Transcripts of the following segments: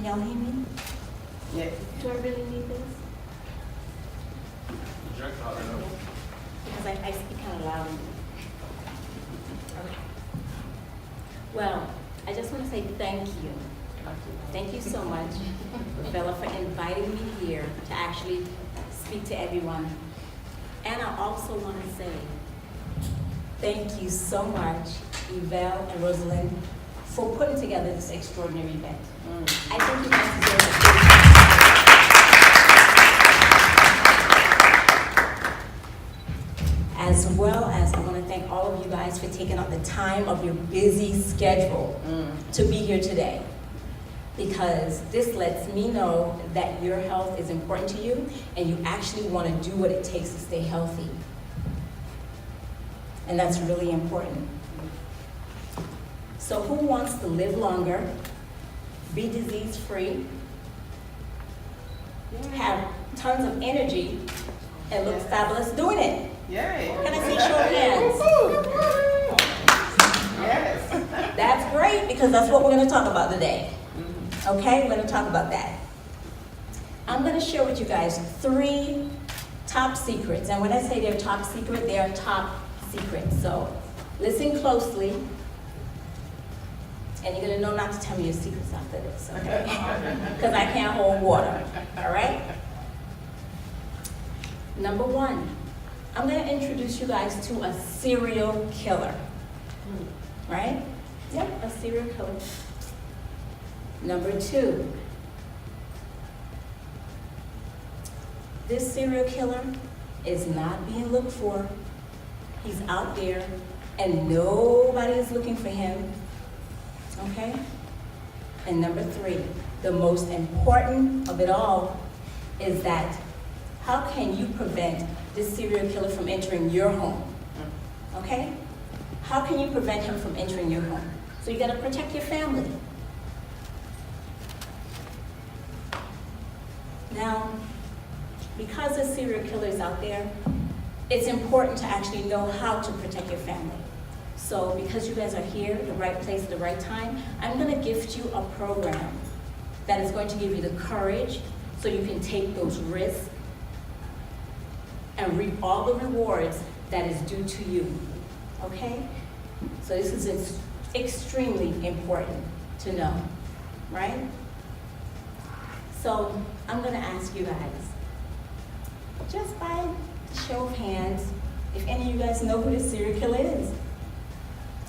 Can y'all hear me? Yeah. Do I really need this? Because I speak kind of loud. Okay. Well, I just want to say thank you. Thank you so much, Bella, for inviting me here to actually speak to everyone. And I also want to say thank you so much, Yvelle and Rosalind, for putting together this extraordinary event. I think you guys deserve a big as well as I want to thank all of you guys for taking out the time of your busy schedule to be here today. Because this lets me know that your health is important to you and you actually want to do what it takes to stay healthy. And that's really important. So who wants to live longer, be disease-free, have tons of energy, and look fabulous doing it? Yay. Can I see show of hands? Yes. That's great, because that's what we're going to talk about today. Okay, we're going to talk about that. I'm going to share with you guys 3 top secrets. And when I say they're top secret, they are top secrets. So listen closely. And you're going to know not to tell me your secrets after this, okay? Because I can't hold water, all right? Number 1, I'm going to introduce you guys to a serial killer, right? Yep, a serial killer. Number 2, this serial killer is not being looked for. He's out there and nobody is looking for him, okay? And number 3, the most important of it all is that how can you prevent this serial killer from entering your home, okay? How can you prevent him from entering your home? So you gotta protect your family. Now, because the serial killer is out there, it's important to actually know how to protect your family. So because you guys are here, the right place at the right time, I'm going to gift you a program that is going to give you the courage so you can take those risks and reap all the rewards that is due to you, okay? So this is extremely important to know, right? So I'm going to ask you guys, just by show of hands, if any of you guys know who this serial killer is.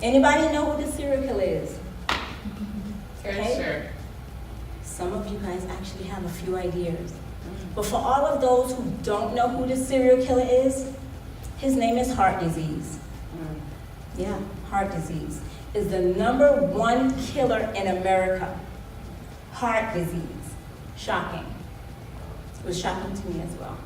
Anybody know who this serial killer is? Okay? Sure. Some of you guys actually have a few ideas. But for all of those who don't know who this serial killer is, his name is heart disease. Yeah, heart disease is the #1 killer in America. Heart disease. Shocking. It was shocking to me as well.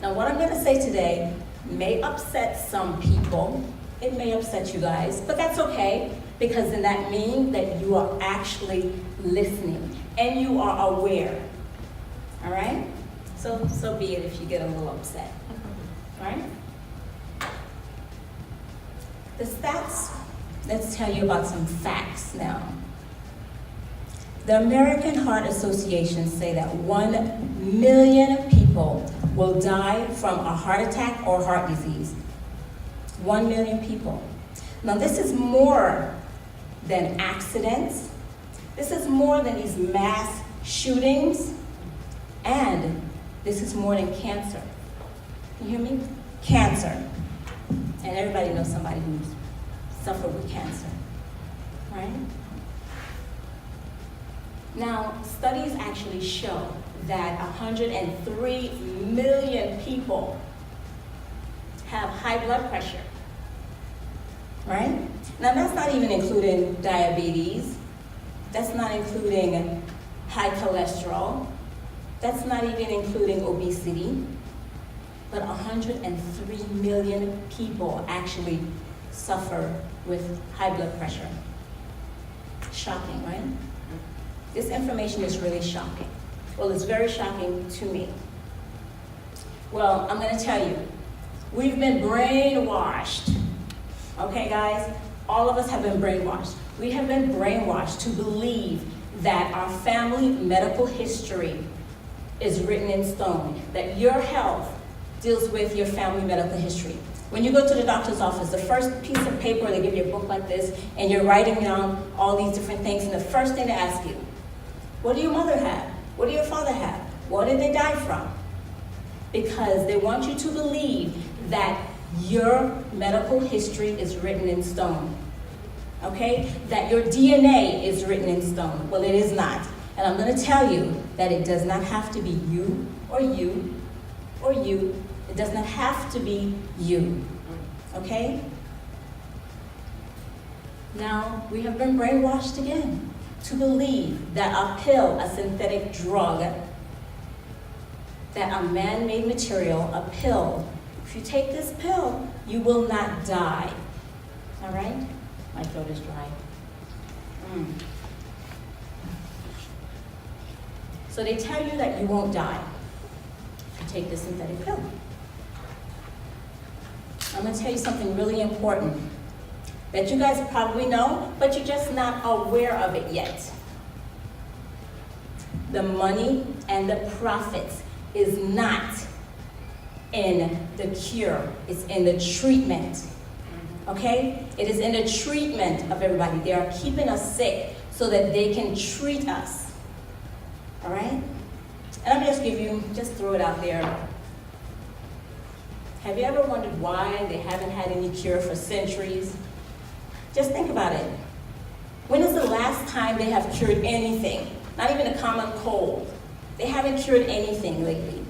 Now what I'm going to say today may upset some people. It may upset you guys, but that's okay, because then that means that you are actually listening and you are aware. All right? So be it if you get a little upset. All right? The stats, let's tell you about some facts now. The American Heart Association say that 1 million people will die from a heart attack or heart disease. 1 million people. Now this is more than accidents. This is more than these mass shootings. And this is more than cancer. You hear me? Cancer. And everybody knows somebody who's suffered with cancer, right? Now, studies actually show that 103 million people have high blood pressure, right? Now, that's not even including diabetes. That's not including high cholesterol. That's not even including obesity. But 103 million people actually suffer with high blood pressure. Shocking, right? This information is really shocking. Well, it's very shocking to me. Well, I'm going to tell you, we've been brainwashed. Okay, guys? All of us have been brainwashed. We have been brainwashed to believe that our family medical history is written in stone, that your health deals with your family medical history. When you go to the doctor's office, the first piece of paper, they give you a book like this, and you're writing down all these different things, and the first thing they ask you, what do your mother have? What do your father have? What did they die from? Because they want you to believe that your medical history is written in stone, okay? That your DNA is written in stone. Well, it is not. And I'm going to tell you that it does not have to be you or you or you. It does not have to be you, okay? Now, we have been brainwashed again to believe that a pill, a synthetic drug, that a man-made material, a pill, if you take this pill, you will not die, all right? My throat is dry. So they tell you that you won't die if you take this synthetic pill. I'm going to tell you something really important that you guys probably know, but you're just not aware of it yet. The money and the profits is not in the cure, it's in the treatment, okay? It is in the treatment of everybody. They are keeping us sick so that they can treat us, all right? And I'm just throw it out there. Have you ever wondered why they haven't had any cure for centuries? Just think about it. When is the last time they have cured anything? Not even a common cold. They haven't cured anything lately.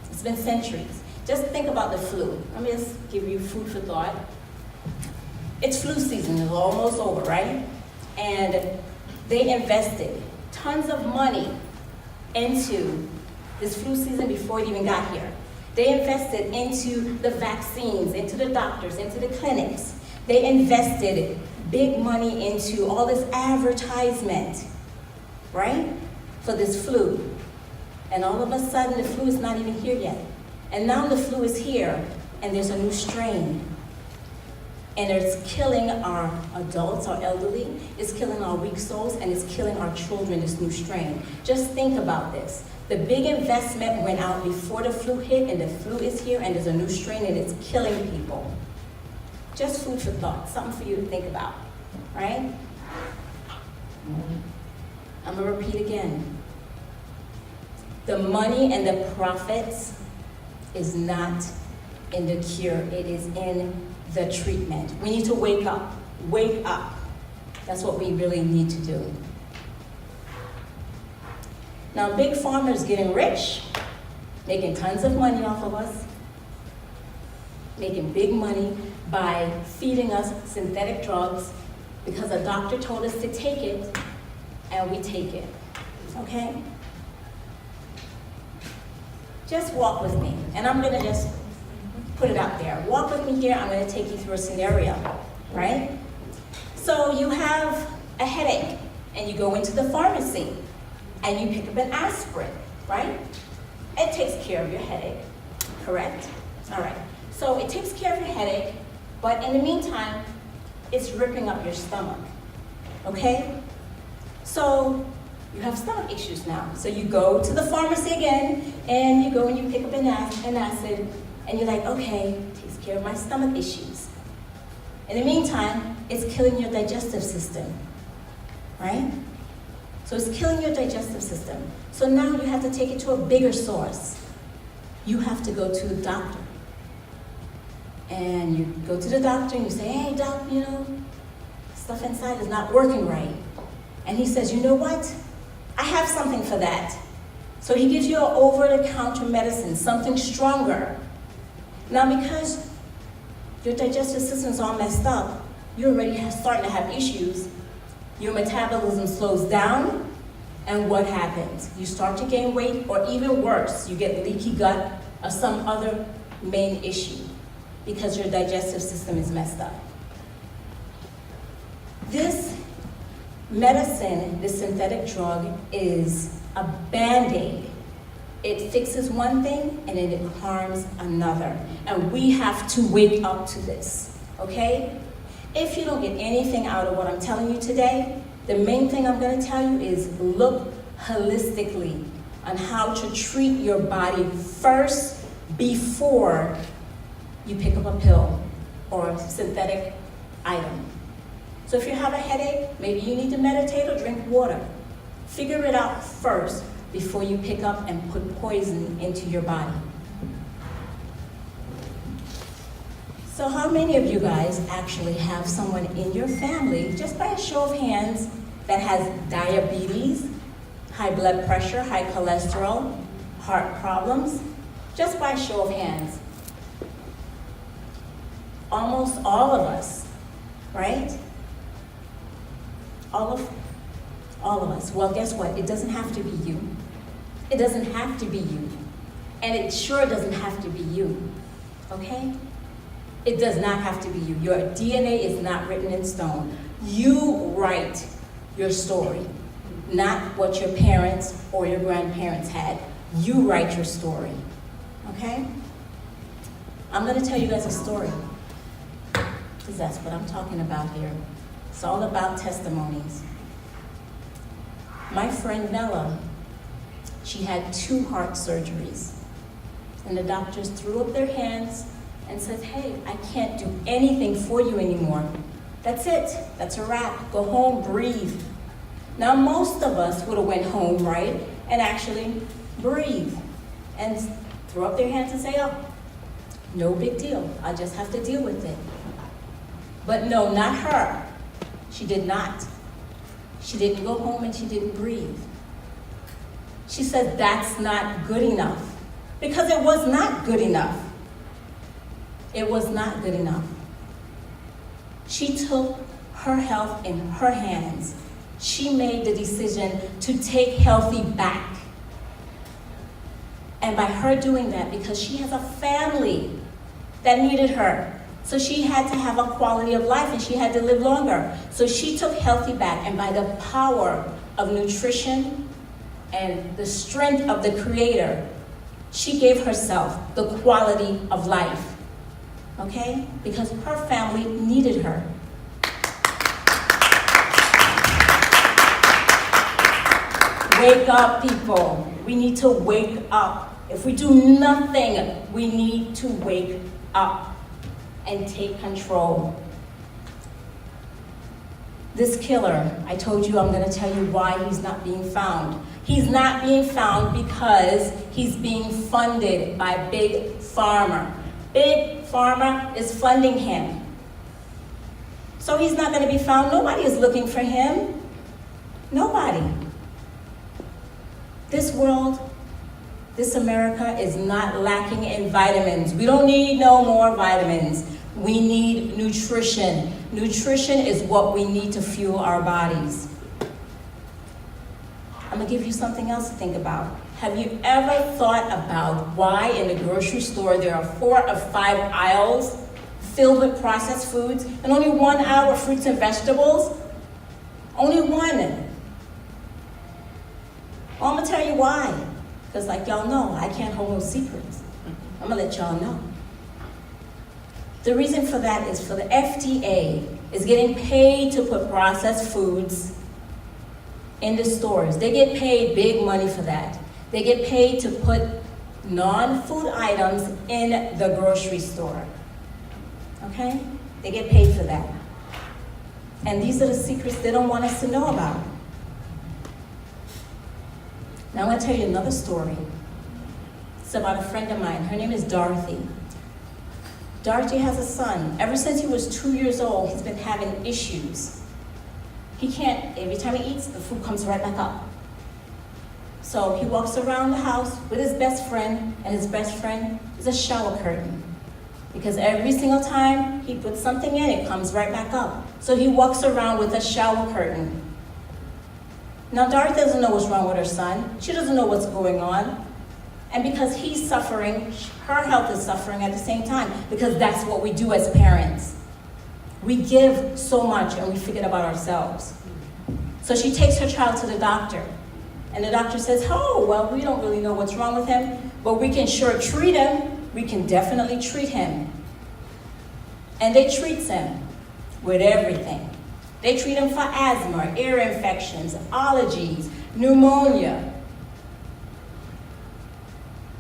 It's been centuries. Just think about the flu. Let me just give you food for thought. It's flu season, it's almost over, right? And they invested tons of money into this flu season before it even got here. They invested into the vaccines, into the doctors, into the clinics. They invested big money into all this advertisement, right? For this flu. And all of a sudden, the flu is not even here yet. And now the flu is here, and there's a new strain. And it's killing our adults, our elderly, it's killing our weak souls, and it's killing our children, this new strain. Just think about this. The big investment went out before the flu hit, and the flu is here, and there's a new strain, and it's killing people. Just food for thought, something for you to think about, right? I'm gonna repeat again. The money and the profits is not in the cure, it is in the treatment. We need to wake up, wake up. That's what we really need to do. Now, Big Pharma is getting rich, making tons of money off of us, making big money by feeding us synthetic drugs because a doctor told us to take it, and we take it, okay? Just walk with me, and I'm gonna just put it out there. Walk with me here, I'm gonna take you through a scenario, right? So you have a headache, and you go into the pharmacy, and you pick up an aspirin, right? It takes care of your headache, correct? All right, so it takes care of your headache, but in the meantime, it's ripping up your stomach, okay? So you have stomach issues now. So you go to the pharmacy again, and you go and you pick up an acid, and you're like, okay, it takes care of my stomach issues. In the meantime, it's killing your digestive system, right? So it's killing your digestive system. So now you have to take it to a bigger source. You have to go to the doctor. And you go to the doctor and you say, hey, doc, you know, stuff inside is not working right. And he says, you know what? I have something for that. So he gives you an over-the-counter medicine, something stronger. Now, because your digestive system is all messed up, you're already starting to have issues. Your metabolism slows down, and what happens? You start to gain weight, or even worse, you get leaky gut or some other main issue because your digestive system is messed up. This medicine, this synthetic drug, is a Band-Aid. It fixes one thing and then it harms another. And we have to wake up to this, okay? If you don't get anything out of what I'm telling you today, The main thing I'm going to tell you is look holistically on how to treat your body first before you pick up a pill or a synthetic item. So if you have a headache, maybe you need to meditate or drink water. Figure it out first before you pick up and put poison into your body. So how many of you guys actually have someone in your family, just by a show of hands, that has diabetes, high blood pressure, high cholesterol, heart problems? Just by a show of hands. Almost all of us, right? All of us. Well, guess what? It doesn't have to be you. It doesn't have to be you. And it sure doesn't have to be you, okay? It does not have to be you. Your DNA is not written in stone. You write your story, not what your parents or your grandparents had. You write your story, okay? I'm gonna tell you guys a story, because that's what I'm talking about here. It's all about testimonies. My friend Nella, she had 2 heart surgeries. And the doctors threw up their hands and said, hey, I can't do anything for you anymore. That's it, that's a wrap. Go home, breathe. Now most of us would have went home, right? And actually breathe and throw up their hands and say, oh, no big deal. I just have to deal with it. But no, not her. She did not. She didn't go home and she didn't breathe. She said, that's not good enough. Because it was not good enough. It was not good enough. She took her health in her hands. She made the decision to take healthy back. And by her doing that, because she has a family that needed her, so she had to have a quality of life and she had to live longer. So she took healthy back, and by the power of nutrition and the strength of the Creator, she gave herself the quality of life, okay? Because her family needed her. Wake up, people. We need to wake up. If we do nothing, we need to wake up and take control. This killer, I told you I'm going to tell you why he's not being found. He's not being found because he's being funded by Big Pharma. Big Pharma is funding him. So he's not going to be found. Nobody is looking for him. Nobody. This world, this America is not lacking in vitamins. We don't need no more vitamins. We need nutrition. Nutrition is what we need to fuel our bodies. I'm gonna give you something else to think about. Have you ever thought about why in the grocery store there are 4 or 5 aisles filled with processed foods and only 1 aisle of fruits and vegetables? Only 1. Well, I'm gonna tell you why. Because like y'all know, I can't hold no secrets. I'm gonna let y'all know. The reason for that is for the FDA is getting paid to put processed foods in the stores. They get paid big money for that. They get paid to put non-food items in the grocery store. Okay? They get paid for that. And these are the secrets they don't want us to know about. Now I'm going to tell you another story. It's about a friend of mine. Her name is Dorothy. Dorothy has a son. Ever since he was 2 years old, he's been having issues. He can't, every time he eats, the food comes right back up. So he walks around the house with his best friend, and his best friend is a shower curtain. Because every single time he puts something in, it comes right back up. So he walks around with a shower curtain. Now Dorothy doesn't know what's wrong with her son. She doesn't know what's going on. And because he's suffering, her health is suffering at the same time, because that's what we do as parents. We give so much and we forget about ourselves. So she takes her child to the doctor. And the doctor says, oh, well, we don't really know what's wrong with him, but we can sure treat him. We can definitely treat him. And they treat him with everything. They treat him for asthma, ear infections, allergies, pneumonia,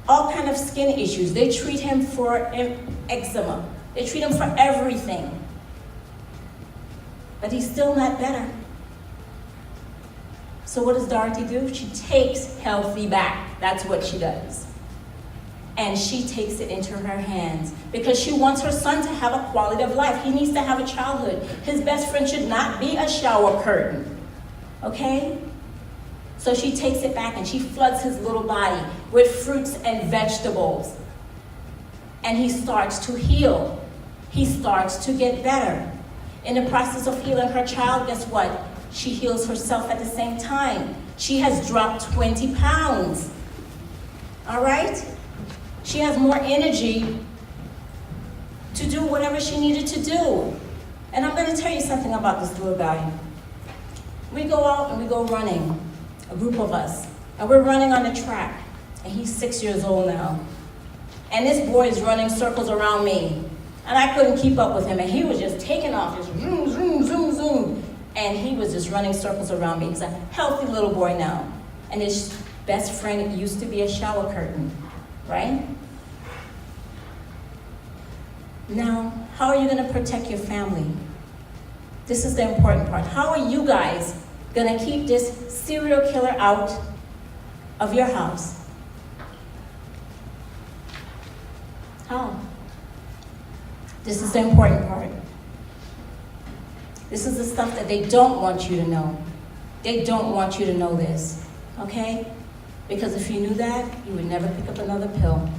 all kind of skin issues. They treat him for eczema. They treat him for everything. But he's still not better. So what does Dorothy do? She takes Healthy back. That's what she does. And she takes it into her hands because she wants her son to have a quality of life. He needs to have a childhood. His best friend should not be a shower curtain. Okay? So she takes it back and she floods his little body with fruits and vegetables. And he starts to heal. He starts to get better. In the process of healing her child, guess what? She heals herself at the same time. She has dropped 20 pounds. All right? She has more energy to do whatever she needed to do. And I'm going to tell you something about this little guy. We go out and we go running, a group of us, and we're running on the track. And he's 6 years old now. And this boy is running circles around me. And I couldn't keep up with him. And he was just taking off, just zoom, zoom, zoom, zoom. And he was just running circles around me. He's a healthy little boy now. And his best friend used to be a shower curtain, right? Now, how are you going to protect your family? This is the important part. How are you guys going to keep this serial killer out of your house? How? This is the important part. This is the stuff that they don't want you to know. They don't want you to know this, okay? Because if you knew that, you would never pick up another pill.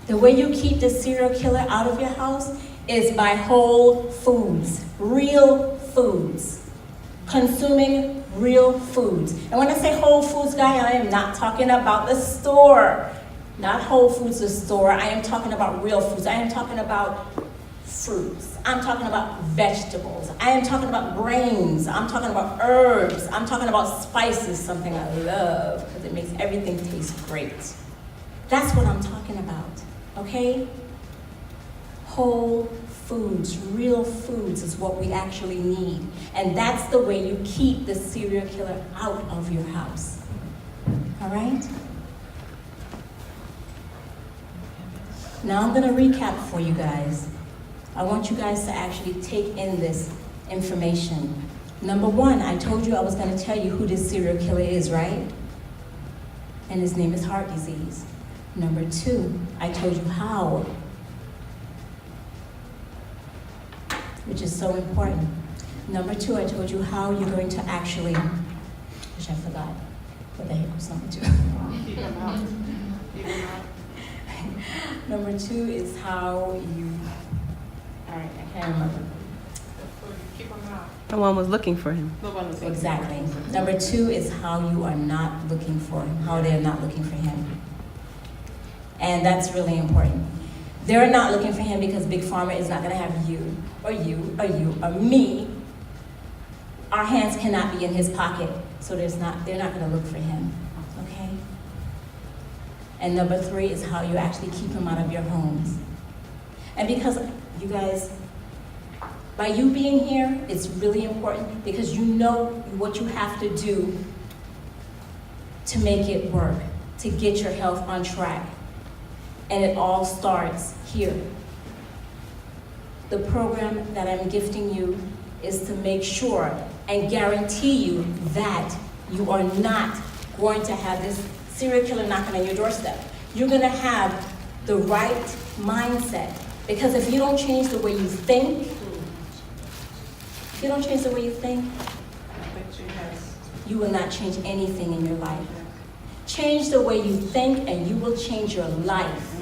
The way you keep the serial killer out of your house is by whole foods, real foods, consuming real foods. And when I say whole foods, guy, I am not talking about the store. Not Whole Foods, the store. I am talking about real foods. I am talking about fruits. I'm talking about vegetables. I am talking about grains. I'm talking about herbs. I'm talking about spices, something I love because it makes everything taste great. That's what I'm talking about, okay? Whole foods, real foods is what we actually need. And that's the way you keep the serial killer out of your house, all right? Now I'm going to recap for you guys. I want you guys to actually take in this information. Number one, I told you I was going to tell you who this serial killer is, right? And his name is heart disease. Number two, I told you how, which is so important. Number two, I told you how you're going to actually, which I forgot. What the heck was number two? Number two is how you, all right, I can't remember. No one was looking for him. Exactly. Number two is how you are not looking for him, how they're not looking for him. And that's really important. They're not looking for him because Big Pharma is not going to have you, or you, or you, or me. Our hands cannot be in his pocket, so they're not going to look for him, okay? And number three is how you actually keep him out of your homes. And because, you guys, by you being here, it's really important because you know what you have to do to make it work, to get your health on track. And it all starts here. The program that I'm gifting you is to make sure and guarantee you that you are not going to have this serial killer knocking on your doorstep. You're going to have the right mindset. Because if you don't change the way you think, you will not change anything in your life. Change the way you think and you will change your life.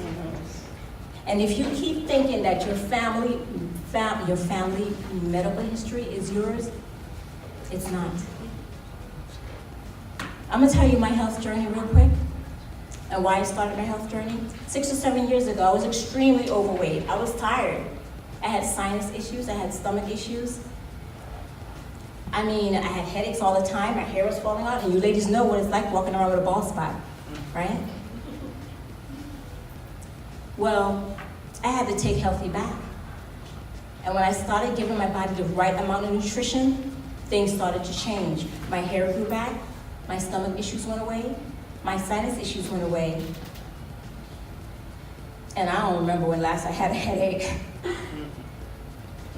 And if you keep thinking that your family medical history is yours, it's not. I'm gonna tell you my health journey real quick and why I started my health journey. 6 or 7 years ago, I was extremely overweight. I was tired. I had sinus issues, I had stomach issues. I mean, I had headaches all the time, my hair was falling out, and you ladies know what it's like walking around with a bald spot, right? Well, I had to take Healthy back. And when I started giving my body the right amount of nutrition, things started to change. My hair grew back, my stomach issues went away, my sinus issues went away. And I don't remember when last I had a headache.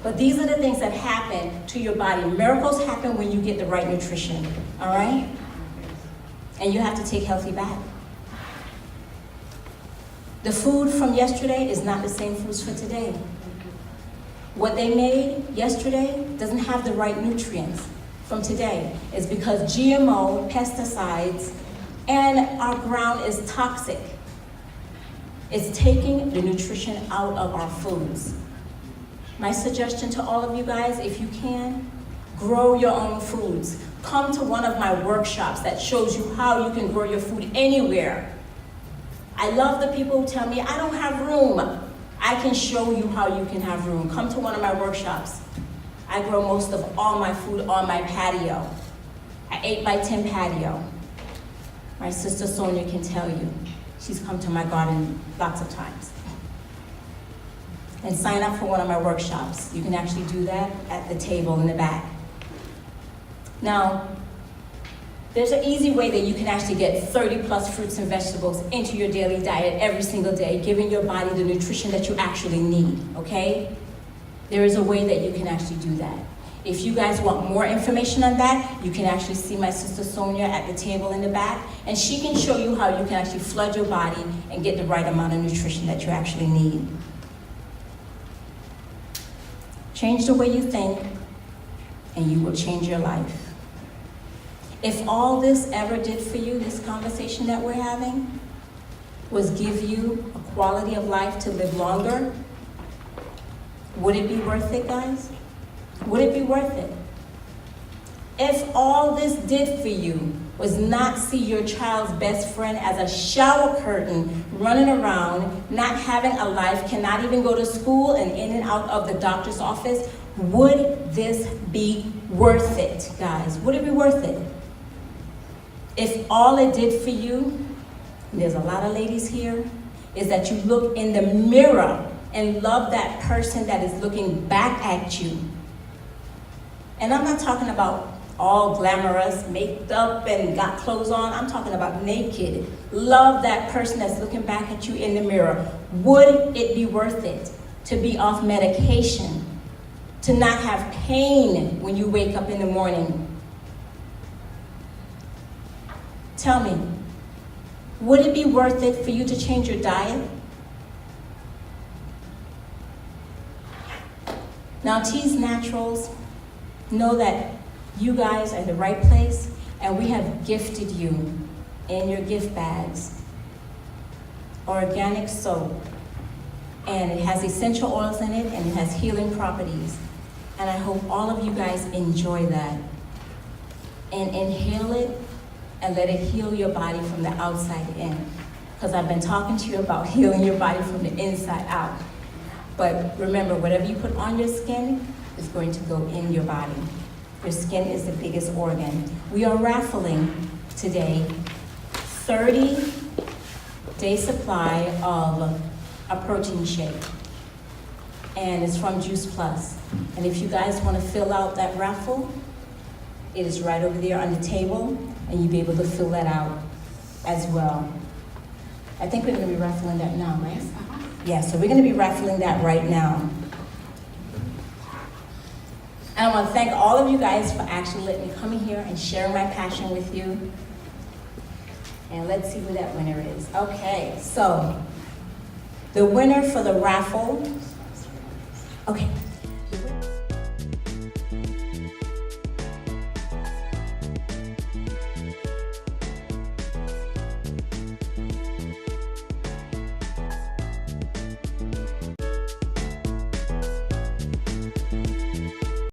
But these are the things that happen to your body. Miracles happen when you get the right nutrition, all right? And you have to take healthy back. The food from yesterday is not the same foods for today. What they made yesterday doesn't have the right nutrients from today. It's because GMO, pesticides, and our ground is toxic. It's taking the nutrition out of our foods. My suggestion to all of you guys, if you can, grow your own foods. Come to one of my workshops that shows you how you can grow your food anywhere. I love the people who tell me, I don't have room. I can show you how you can have room. Come to one of my workshops. I grow most of all my food on my patio, an 8x10 patio. My sister Sonia can tell you. She's come to my garden lots of times. And sign up for one of my workshops. You can actually do that at the table in the back. Now, there's an easy way that you can actually get 30 plus fruits and vegetables into your daily diet every single day, giving your body the nutrition that you actually need, okay? There is a way that you can actually do that. If you guys want more information on that, you can actually see my sister Sonia at the table in the back, and she can show you how you can actually flood your body and get the right amount of nutrition that you actually need. Change the way you think, and you will change your life. If all this ever did for you, this conversation that we're having, was give you a quality of life to live longer, would it be worth it, guys? Would it be worth it? If all this did for you was not see your child's best friend as a shower curtain, running around, not having a life, cannot even go to school and in and out of the doctor's office, would this be worth it, guys? Would it be worth it? If all it did for you, and there's a lot of ladies here, is that you look in the mirror and love that person that is looking back at you. And I'm not talking about all glamorous, made up and got clothes on. I'm talking about naked. Love that person that's looking back at you in the mirror. Would it be worth it to be off medication, to not have pain when you wake up in the morning? Tell me, would it be worth it for you to change your diet? Now, T's Naturals, know that you guys are in the right place, and we have gifted you in your gift bags organic soap, and it has essential oils in it, and it has healing properties. And I hope all of you guys enjoy that. And inhale it, and let it heal your body from the outside in. Because I've been talking to you about healing your body from the inside out. But remember, whatever you put on your skin is going to go in your body. Your skin is the biggest organ. We are raffling today 30-day supply of a protein shake. And it's from Juice Plus. And if you guys want to fill out that raffle, it is right over there on the table, and you'll be able to fill that out as well. I think we're going to be raffling that now, right? Yeah, so we're going to be raffling that right now. And I want to thank all of you guys for actually letting me come in here and sharing my passion with you. And let's see who that winner is. Okay, so the winner for the raffle, okay.